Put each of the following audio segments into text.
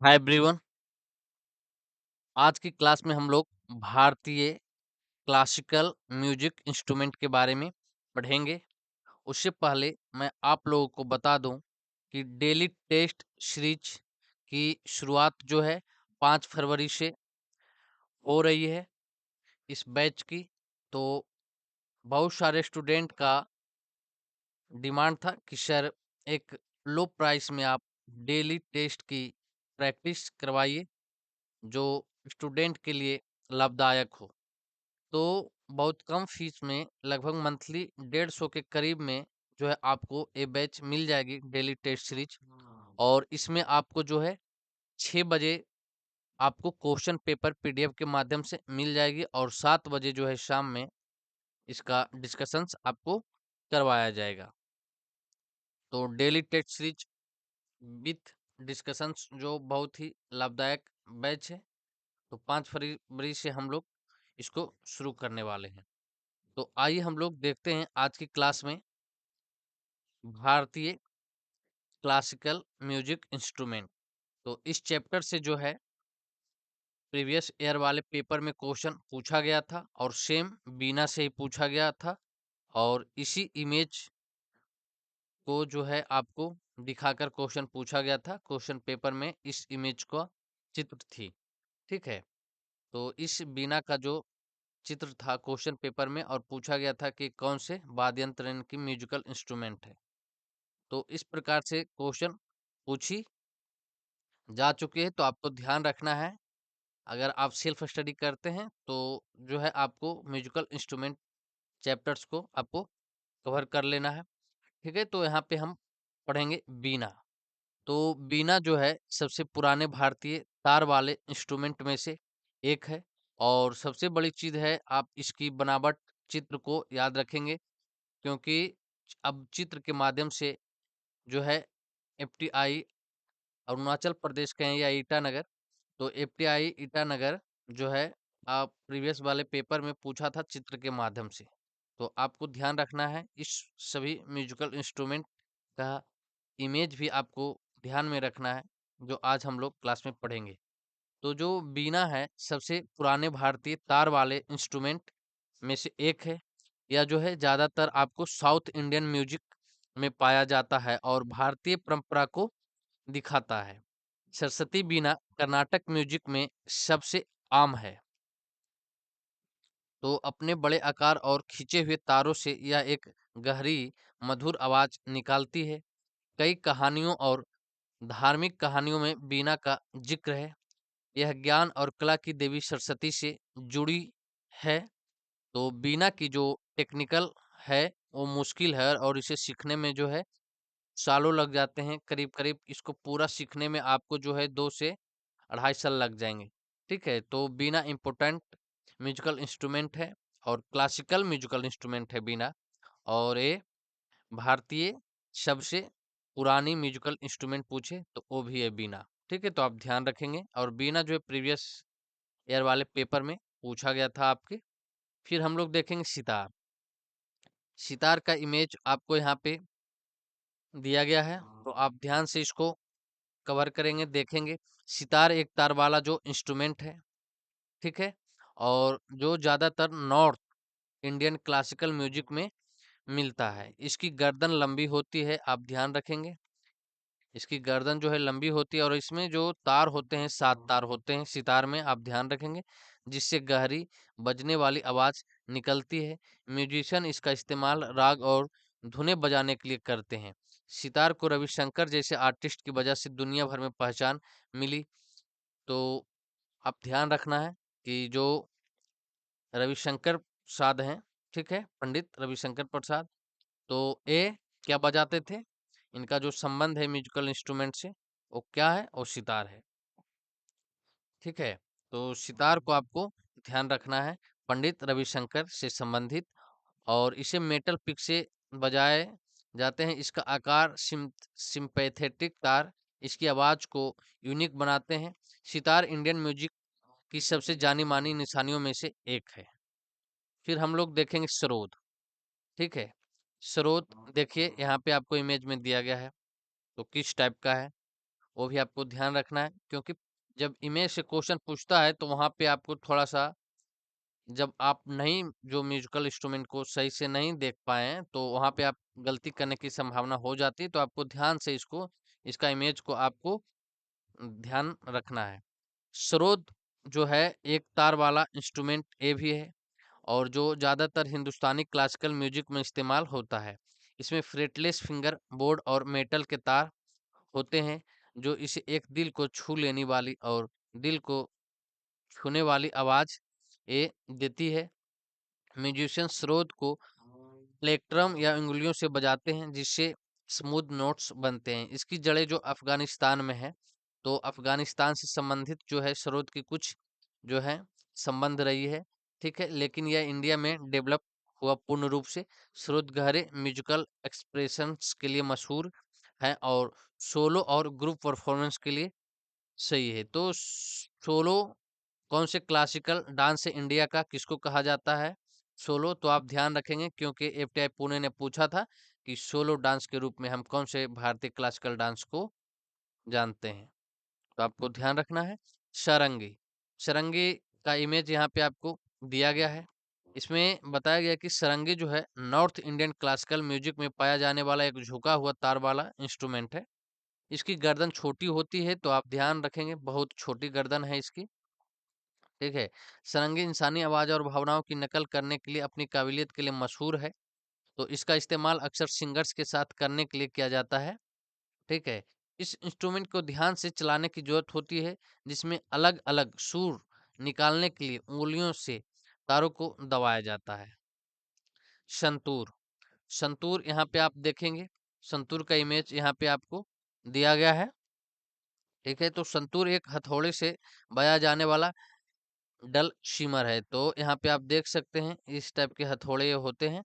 Hi everyone. आज की class में हम लोग भारतीय क्लासिकल म्यूजिक इंस्ट्रूमेंट के बारे में पढ़ेंगे। उससे पहले मैं आप लोगों को बता दूं कि डेली टेस्ट सीरीज की शुरुआत जो है 5 फरवरी से हो रही है इस बैच की। तो बहुत सारे स्टूडेंट का डिमांड था कि सर एक लो प्राइस में आप डेली टेस्ट की प्रैक्टिस करवाइए जो स्टूडेंट के लिए लाभदायक हो। तो बहुत कम फीस में लगभग मंथली 150 के करीब में जो है आपको ये बैच मिल जाएगी डेली टेस्ट सीरीज। और इसमें आपको जो है 6 बजे आपको क्वेश्चन पेपर पीडीएफ के माध्यम से मिल जाएगी और 7 बजे जो है शाम में इसका डिस्कशंस आपको करवाया जाएगा। तो daily test series with discussions जो बहुत ही लाभदायक बैच है। तो 5 फरवरी से हम लोग इसको शुरू करने वाले हैं। तो आइए हम लोग देखते हैं आज की क्लास में भारतीय क्लासिकल म्यूजिक इंस्ट्रूमेंट। तो इस चैप्टर से जो है प्रीवियस ईयर वाले पेपर में क्वेश्चन पूछा गया था और सेम बीना से ही पूछा गया था। और इसी इमेज को जो है आपको दिखाकर क्वेश्चन पूछा गया था। क्वेश्चन पेपर में इस इमेज का चित्र थी। ठीक है। तो इस बीना का जो चित्र था क्वेश्चन पेपर में और पूछा गया था कि कौन से वाद्य यंत्र इनकी म्यूजिकल इंस्ट्रूमेंट है। तो इस प्रकार से क्वेश्चन पूछी जा चुके हैं। तो आपको ध्यान रखना है, अगर आप सेल्फ स्टडी करते हैं तो जो है आपको म्यूजिकल इंस्ट्रूमेंट चैप्टर्स को आपको कवर कर लेना है। ठीक है। तो यहाँ पे हम पढ़ेंगे बीना। तो बीना जो है सबसे पुराने भारतीय तार वाले इंस्ट्रूमेंट में से एक है। और सबसे बड़ी चीज है आप इसकी बनावट चित्र को याद रखेंगे, क्योंकि अब चित्र के माध्यम से जो है एफटीआई अरुणाचल प्रदेश के हैं या ईटानगर। तो एफटीआई ईटानगर जो है आप प्रीवियस वाले पेपर में पूछा था चित्र के माध्यम से। तो आपको ध्यान रखना है इस सभी म्यूजिकल इंस्ट्रूमेंट का इमेज भी आपको ध्यान में रखना है जो आज हम लोग क्लास में पढ़ेंगे। तो जो बीना है सबसे पुराने भारतीय तार वाले इंस्ट्रूमेंट में से एक है। यह जो है ज्यादातर आपको साउथ इंडियन म्यूजिक में पाया जाता है और भारतीय परंपरा को दिखाता है। सरस्वती बीना कर्नाटक म्यूजिक में सबसे आम है। तो अपने बड़े आकार और खींचे हुए तारों से यह एक गहरी मधुर आवाज निकालती है। कई कहानियों और धार्मिक कहानियों में बीना का जिक्र है। यह ज्ञान और कला की देवी सरस्वती से जुड़ी है। तो बीना की जो टेक्निकल है वो मुश्किल है और इसे सीखने में जो है सालों लग जाते हैं। करीब करीब इसको पूरा सीखने में आपको जो है 2 से 2.5 साल लग जाएंगे। ठीक है। तो बीना इम्पोर्टेंट म्यूजिकल इंस्ट्रूमेंट है और क्लासिकल म्यूजिकल इंस्ट्रूमेंट है बीना। और ये भारतीय सबसे पुरानी म्यूजिकल इंस्ट्रूमेंट पूछे तो वो भी है बीना। ठीक है। तो आप ध्यान रखेंगे और बीना जो है प्रीवियस ईयर वाले पेपर में पूछा गया था आपके। फिर हम लोग देखेंगे सितार। सितार का इमेज आपको यहाँ पे दिया गया है, तो आप ध्यान से इसको कवर करेंगे, देखेंगे। सितार एक तार वाला जो इंस्ट्रूमेंट है। ठीक है। और जो ज्यादातर नॉर्थ इंडियन क्लासिकल म्यूजिक में मिलता है। इसकी गर्दन लंबी होती है, आप ध्यान रखेंगे। इसकी गर्दन जो है लंबी होती है और इसमें जो तार होते हैं 7 तार होते हैं सितार में, आप ध्यान रखेंगे, जिससे गहरी बजने वाली आवाज निकलती है। म्यूजिशियन इसका इस्तेमाल राग और धुनें बजाने के लिए करते हैं। सितार को रविशंकर जैसे आर्टिस्ट की वजह से दुनिया भर में पहचान मिली। तो आप ध्यान रखना है कि जो रविशंकर प्रसाद हैं, ठीक है, पंडित रविशंकर प्रसाद, तो ये क्या बजाते थे, इनका जो संबंध है म्यूजिकल इंस्ट्रूमेंट से वो क्या है, वो सितार है। ठीक है। तो सितार को आपको ध्यान रखना है, पंडित रविशंकर से संबंधित। और इसे मेटल पिक से बजाए जाते हैं। इसका आकार सिंपैथेटिक तार इसकी आवाज को यूनिक बनाते हैं। सितार इंडियन म्यूजिक की सबसे जानी मानी निशानियों में से एक है। फिर हम लोग देखेंगे सरोद। ठीक है। सरोद देखिए यहाँ पे आपको इमेज में दिया गया है, तो किस टाइप का है। वो भी आपको ध्यान रखना है, क्योंकि जब इमेज से क्वेश्चन पूछता है तो वहाँ पे आपको थोड़ा-सा, जब आप नहीं जो म्यूजिकल इंस्ट्रूमेंट को सही से नहीं देख पाए हैं, तो वहाँ पे आप गलती करने की संभावना हो जाती है। तो आपको ध्यान से इसका इमेज को आपको ध्यान रखना है। सरोद जो है एक तार वाला इंस्ट्रूमेंट ये भी है, और जो ज़्यादातर हिंदुस्तानी क्लासिकल म्यूजिक में इस्तेमाल होता है। इसमें फ्रेटलेस फिंगर बोर्ड और मेटल के तार होते हैं, जो इसे एक दिल को छू लेने वाली और दिल को छूने वाली आवाज़ ये देती है। म्यूजिशियन स्रोत को प्लेक्ट्रम या उंगलियों से बजाते हैं, जिससे स्मूथ नोट्स बनते हैं। इसकी जड़ें जो अफगानिस्तान में है, तो अफगानिस्तान से संबंधित जो है स्रोत की कुछ जो है संबंध रही है, ठीक है, लेकिन यह इंडिया में डेवलप हुआ पूर्ण रूप से। स्रोत गहरे म्यूजिकल एक्सप्रेशंस के लिए मशहूर है और सोलो और ग्रुप परफॉर्मेंस के लिए सही है। तो सोलो कौन से क्लासिकल डांस से इंडिया का किसको कहा जाता है सोलो, तो आप ध्यान रखेंगे, क्योंकि एफटीआई पुणे ने पूछा था कि सोलो डांस के रूप में हम कौन से भारतीय क्लासिकल डांस को जानते हैं। तो आपको ध्यान रखना है। सारंगी, सारंगी का इमेज यहाँ पे आपको दिया गया है। इसमें बताया गया कि सारंगी जो है नॉर्थ इंडियन क्लासिकल म्यूजिक में पाया जाने वाला एक झुका हुआ तार वाला इंस्ट्रूमेंट है। इसकी गर्दन छोटी होती है, तो आप ध्यान रखेंगे, बहुत छोटी गर्दन है इसकी, ठीक है। सारंगी इंसानी आवाज और भावनाओं की नकल करने के लिए अपनी काबिलियत के लिए मशहूर है। तो इसका इस्तेमाल अक्सर सिंगर्स के साथ करने के लिए किया जाता है, ठीक है। इस इंस्ट्रूमेंट को ध्यान से चलाने की जरूरत होती है, जिसमें अलग अलग सुर निकालने के लिए उंगलियों से तारों को दबाया जाता है। संतूर, संतूर यहाँ पे आप देखेंगे, संतूर का इमेज यहाँ पे आपको दिया गया है, ठीक है। तो संतूर एक हथौड़े से बजाया जाने वाला डल शिमर है। तो यहाँ पे आप देख सकते हैं इस टाइप के हथौड़े ये होते हैं,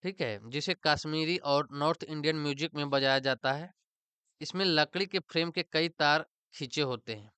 ठीक है, जिसे कश्मीरी और नॉर्थ इंडियन म्यूजिक में बजाया जाता है। इसमें लकड़ी के फ्रेम के कई तार खींचे होते हैं,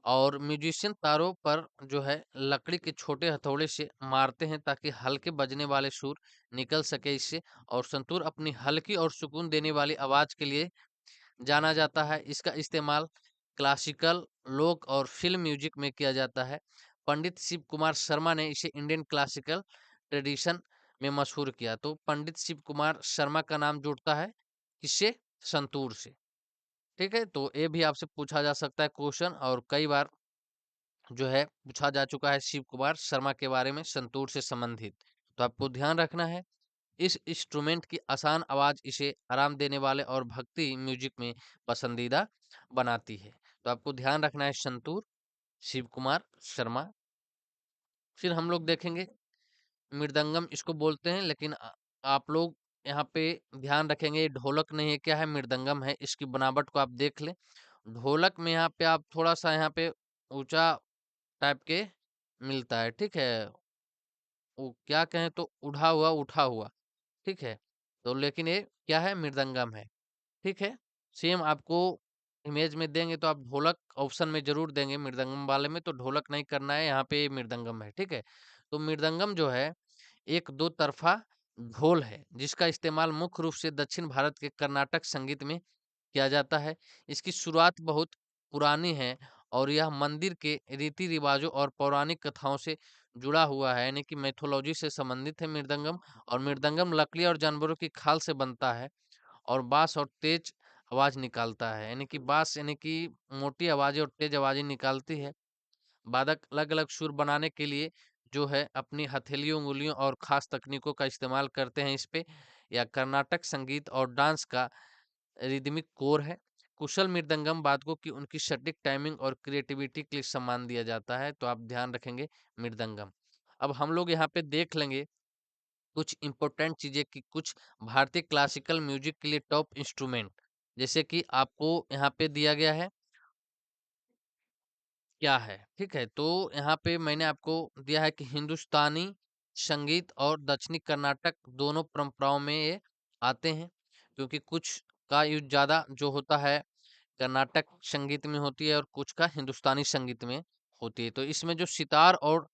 और म्यूजिशियन तारों पर जो है लकड़ी के छोटे हथौड़े से मारते हैं, ताकि हल्के बजने वाले सुर निकल सके इससे। और संतूर अपनी हल्की और सुकून देने वाली आवाज के लिए जाना जाता है। इसका इस्तेमाल क्लासिकल, लोक और फिल्म म्यूजिक में किया जाता है। पंडित शिव कुमार शर्मा ने इसे इंडियन क्लासिकल ट्रेडिशन में मशहूर किया। तो पंडित शिव कुमार शर्मा का नाम जुड़ता है किससे? संतूर से, ठीक है। तो ये भी आपसे पूछा जा सकता है क्वेश्चन, और कई बार जो है पूछा जा चुका है शिव कुमार शर्मा के बारे में संतूर से संबंधित। तो आपको ध्यान रखना है। इस इंस्ट्रूमेंट की आसान आवाज इसे आराम देने वाले और भक्ति म्यूजिक में पसंदीदा बनाती है। तो आपको ध्यान रखना है संतूर, शिव कुमार शर्मा। फिर हम लोग देखेंगे मृदंगम, इसको बोलते हैं, लेकिन आप लोग यहाँ पे ध्यान रखेंगे ये ढोलक नहीं है, क्या है? मृदंगम है। इसकी बनावट को आप देख लें। ढोलक में यहाँ पे आप थोड़ा सा यहाँ पे ऊंचा टाइप के मिलता है, ठीक है। वो क्या कहें तो उठा हुआ उठा हुआ, ठीक है। तो लेकिन ये क्या है? मृदंगम है, ठीक है। सेम आपको इमेज में देंगे तो आप ढोलक ऑप्शन में जरूर देंगे, मृदंगम वाले में तो ढोलक नहीं करना है, यहाँ पे मृदंगम है, ठीक है। तो मृदंगम जो है एक दो तरफा ढोल है, जिसका इस्तेमाल मुख्य रूप से दक्षिण भारत के कर्नाटक संगीत में किया जाता है। इसकी शुरुआत बहुत पुरानी है, और यह मंदिर के रीति रिवाजों और पौराणिक कथाओं से जुड़ा हुआ है, यानी कि मैथोलॉजी से संबंधित है मृदंगम। और मृदंगम लकड़ी और जानवरों की खाल से बनता है, और बांस और तेज आवाज निकालता है, यानी कि बांस यानी कि मोटी आवाजें और तेज आवाजें निकालती है। वादक अलग अलग सुर बनाने के लिए जो है अपनी हथेलियों, उंगलियों और खास तकनीकों का इस्तेमाल करते हैं इस पे। या कर्नाटक संगीत और डांस का रिदमिक कोर है। कुशल मृदंगम वादकों की उनकी सटीक टाइमिंग और क्रिएटिविटी के लिए सम्मान दिया जाता है। तो आप ध्यान रखेंगे मृदंगम। अब हम लोग यहाँ पे देख लेंगे कुछ इंपॉर्टेंट चीजें कि कुछ भारतीय क्लासिकल म्यूजिक के लिए टॉप इंस्ट्रूमेंट, जैसे कि आपको यहाँ पे दिया गया है क्या है, ठीक है। तो यहाँ पे मैंने आपको दिया है कि हिंदुस्तानी संगीत और दक्षिणी कर्नाटक दोनों परंपराओं में ये आते हैं, क्योंकि कुछ का यूज ज्यादा जो होता है कर्नाटक संगीत में होती है, और कुछ का हिंदुस्तानी संगीत में होती है। तो इसमें जो सितार और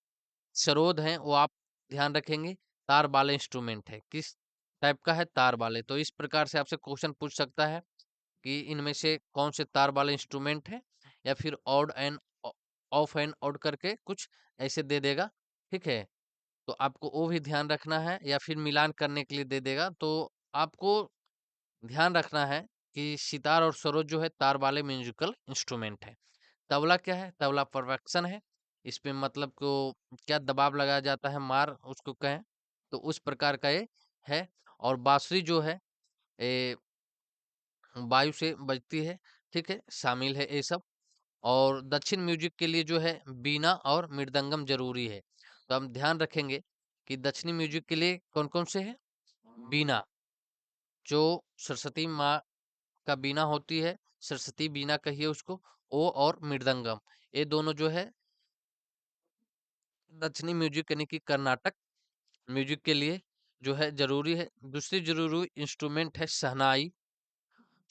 सरोद हैं वो आप ध्यान रखेंगे, तार वाले इंस्ट्रूमेंट है। किस टाइप का है? तार वाले। तो इस प्रकार से आपसे क्वेश्चन पूछ सकता है। कि इनमें से कौन से तार वाले इंस्ट्रूमेंट है, या फिर odd end of and odd करके कुछ ऐसे दे देगा। ठीक है, तो आपको वो भी ध्यान रखना है, या फिर मिलान करने के लिए दे देगा। तो आपको ध्यान रखना है कि सितार और सरोद जो है तार वाले म्यूजिकल इंस्ट्रूमेंट है। तबला क्या है? तबला परफेक्शन है। इसमें मतलब को क्या दबाव लगाया जाता है, मार उसको कहें, तो उस प्रकार का ये है। और बांसुरी जो है ये वायु से बजती है। ठीक है, शामिल है ये सब। और दक्षिण म्यूजिक के लिए जो है बीना और मृदंगम जरूरी है। तो हम ध्यान रखेंगे कि दक्षिणी म्यूजिक के लिए कौन कौन से हैं। बीना, जो सरस्वती माँ का बीना होती है, सरस्वती बीना कहिए उसको, ओ और मृदंगम, ये दोनों जो है दक्षिणी म्यूजिक यानी कि कर्नाटक म्यूजिक के लिए जो है जरूरी है। दूसरी जरूरी इंस्ट्रूमेंट है शहनाई,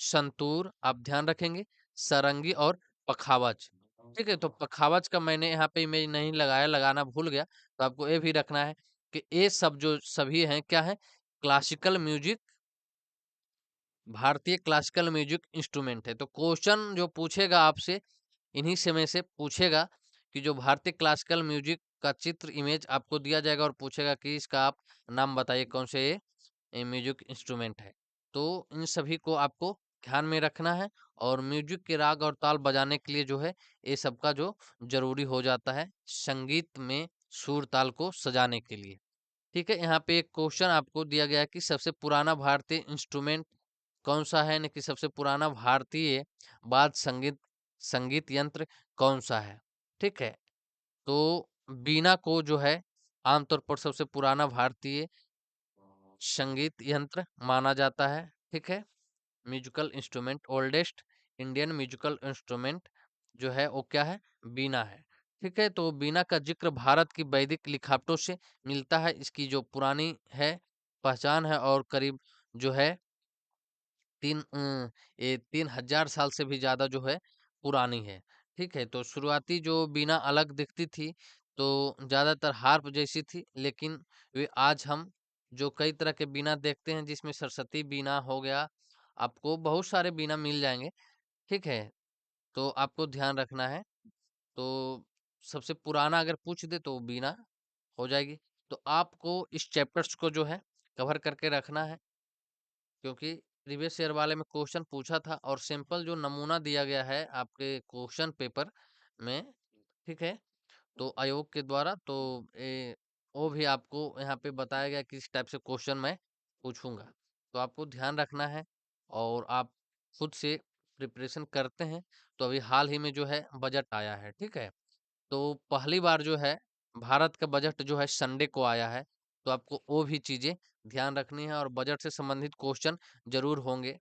संतूर, आप ध्यान रखेंगे, सारंगी और पखावज। ठीक है, तो पखावज का मैंने यहाँ पे इमेज नहीं लगाया, लगाना भूल गया, तो आपको ये भी रखना है कि ये सब जो सभी हैं क्या है, क्लासिकल म्यूजिक, भारतीय क्लासिकल म्यूजिक इंस्ट्रूमेंट है। तो क्वेश्चन जो पूछेगा आपसे, इन्हीं से में से पूछेगा कि जो भारतीय क्लासिकल म्यूजिक का चित्र इमेज आपको दिया जाएगा और पूछेगा कि इसका आप नाम बताइए कौन से ये म्यूजिक इंस्ट्रूमेंट है। तो इन सभी को आपको ध्यान में रखना है। और म्यूजिक के राग और ताल बजाने के लिए जो है ये सब का जो जरूरी हो जाता है संगीत में सुर ताल को सजाने के लिए। ठीक है, यहाँ पे एक क्वेश्चन आपको दिया गया है कि सबसे पुराना भारतीय इंस्ट्रूमेंट कौन सा है, यानी कि सबसे पुराना भारतीय वाद्य संगीत संगीत यंत्र कौन सा है। ठीक है, तो बीना को जो है आमतौर पर सबसे पुराना भारतीय संगीत यंत्र माना जाता है। ठीक है, musical instrument, oldest Indian musical instrument जो है वो क्या है, बीना है। ठीक है, तो बीना का जिक्र भारत की वैदिक लिखावटों से मिलता है। इसकी जो पुरानी है पहचान है, और करीब जो है ये 3000 साल से भी ज्यादा जो है पुरानी है। ठीक है, तो शुरुआती जो बीना अलग दिखती थी, तो ज्यादातर हार्प जैसी थी, लेकिन वे आज हम जो कई तरह के बीना देखते हैं, जिसमें सरस्वती बीना हो गया, आपको बहुत सारे बीना मिल जाएंगे। ठीक है, तो आपको ध्यान रखना है। तो सबसे पुराना अगर पूछ दे तो बीना हो जाएगी। तो आपको इस चैप्टर्स को जो है कवर करके रखना है, क्योंकि प्रीवियस ईयर वाले में क्वेश्चन पूछा था, और सिंपल जो नमूना दिया गया है आपके क्वेश्चन पेपर में। ठीक है, तो आयोग के द्वारा, तो वो भी आपको यहाँ पे बताया गया कि इस टाइप से क्वेश्चन मैं पूछूंगा। तो आपको ध्यान रखना है, और आप खुद से प्रिपरेशन करते हैं। तो अभी हाल ही में जो है बजट आया है। ठीक है, तो पहली बार जो है भारत का बजट जो है संडे को आया है। तो आपको वो भी चीजें ध्यान रखनी है, और बजट से संबंधित क्वेश्चन जरूर होंगे,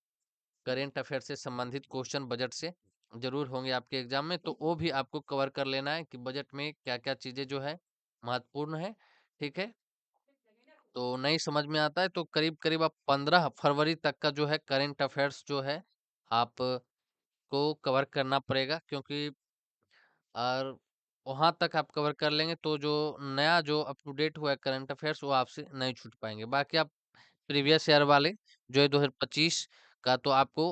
करेंट अफेयर से संबंधित क्वेश्चन बजट से जरूर होंगे आपके एग्जाम में। तो वो भी आपको कवर कर लेना है कि बजट में क्या क्या चीजें जो है महत्वपूर्ण है। ठीक है, तो नहीं समझ में आता है तो करीब करीब आप 15 फरवरी तक का जो है करेंट अफेयर्स जो है आपको कवर करना पड़ेगा, क्योंकि और वहां तक आप कवर कर लेंगे तो जो नया जो अप टू डेट हुआ है करंट अफेयर्स, वो आपसे नहीं छूट पाएंगे। बाकी आप प्रीवियस ईयर वाले जो है 2025 का तो आपको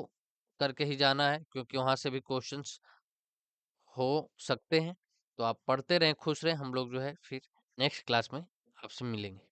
करके ही जाना है, क्योंकि वहां से भी क्वेश्चंस हो सकते हैं। तो आप पढ़ते रहें, खुश रहें। हम लोग जो है फिर नेक्स्ट क्लास में आपसे मिलेंगे।